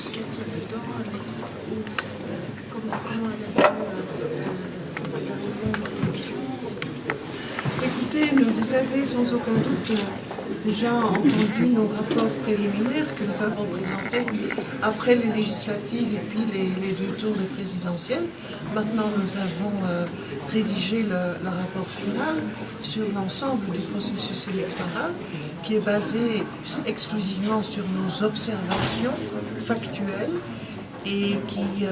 justificatif comment elle a vu les élections? Écoutez, vous avez sans aucun doute déjà entendu nos rapports préliminaires que nous avons présentés après les législatives et puis les deux tours des présidentielles. Maintenant, nous avons rédigé le rapport final sur l'ensemble du processus électoral qui est basé exclusivement sur nos observations factuelles et qui,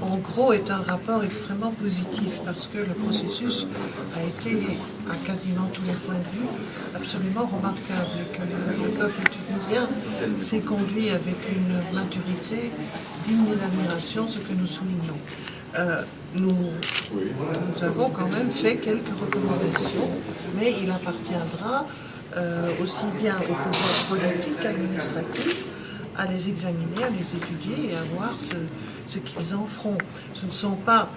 en gros, est un rapport extrêmement positif parce que le processus a été, à quasiment tous les points de vue, absolument remarquable et que le peuple tunisien s'est conduit avec une maturité digne d'admiration, ce que nous soulignons. Nous avons quand même fait quelques recommandations, mais il appartiendra aussi bien au pouvoir politique qu'administratif à les examiner, à les étudier et à voir ce qu'ils en feront. Ce ne sont pas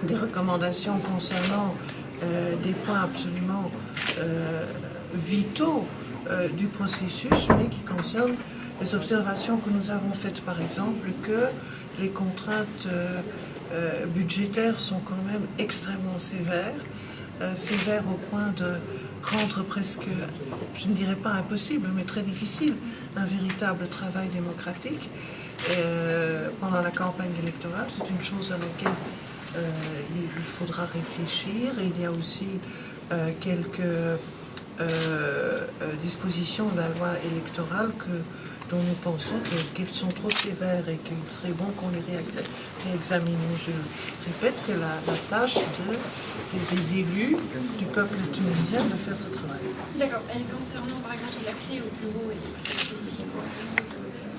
des recommandations concernant des points absolument vitaux du processus, mais qui concernent les observations que nous avons faites, par exemple, que les contraintes budgétaires sont quand même extrêmement sévères, sévères au point de rendre presque, je ne dirais pas impossible, mais très difficile, un véritable travail démocratique pendant la campagne électorale. C'est une chose à laquelle il faudra réfléchir. Il y a aussi quelques dispositions de la loi électorale dont nous pensons qu'elles sont trop sévères et qu'il serait bon qu'on les réexamine. Je répète, c'est la tâche des élus, du peuple tunisien de faire ce travail. D'accord. Et concernant par exemple l'accès au bureau et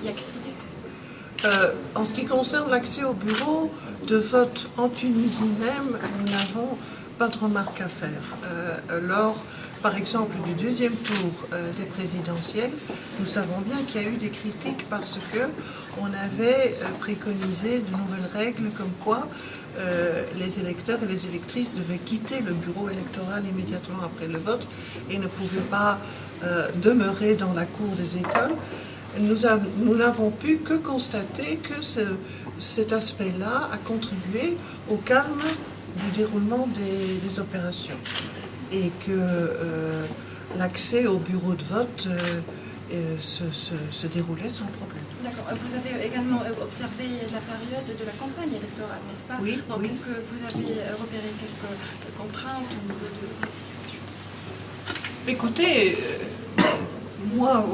d'y accéder? En ce qui concerne l'accès au bureau de vote en Tunisie même, nous n'avons pas de remarques à faire. Lors, par exemple, du deuxième tour des présidentielles, nous savons bien qu'il y a eu des critiques parce qu'on avait préconisé de nouvelles règles comme quoi les électeurs et les électrices devaient quitter le bureau électoral immédiatement après le vote et ne pouvaient pas demeurer dans la cour des écoles. Nous n'avons pu que constater que cet aspect-là a contribué au calme du déroulement des opérations et que l'accès au bureau de vote se déroulait sans problème. D'accord. Vous avez également observé la période de la campagne électorale, n'est-ce pas? Oui. Donc, oui. est-ce que vous avez repéré quelques contraintes au niveau de cette situation? Écoutez, moi,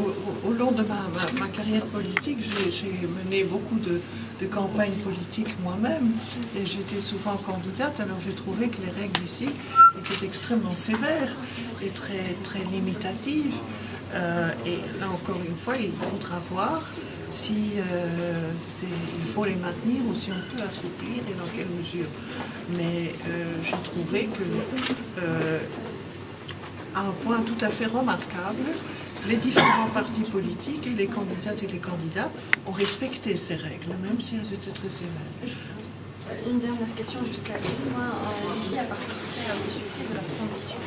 au long de ma carrière politique, j'ai mené beaucoup de campagnes politiques moi-même et j'étais souvent candidate, alors j'ai trouvé que les règles ici étaient extrêmement sévères et très limitatives. Et là encore une fois, il faudra voir si il faut les maintenir ou si on peut assouplir et dans quelle mesure. Mais j'ai trouvé que, à un point tout à fait remarquable, les différents partis politiques et les candidates et les candidats ont respecté ces règles, même si elles étaient très sévères. Une dernière question jusqu'à quel point l'ISI a participé au succès de la transition?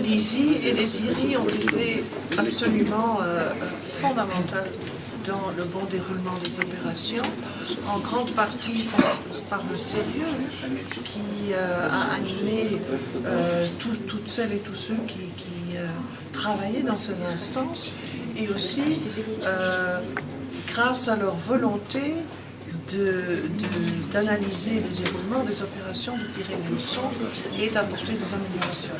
L'ISI et les IRI ont été absolument fondamentales dans le bon déroulement des opérations, en grande partie par le sérieux qui a animé toutes celles et tous ceux qui travaillaient dans ces instances, et aussi grâce à leur volonté d'analyser le déroulement des opérations, de tirer les leçons et d'apporter des améliorations.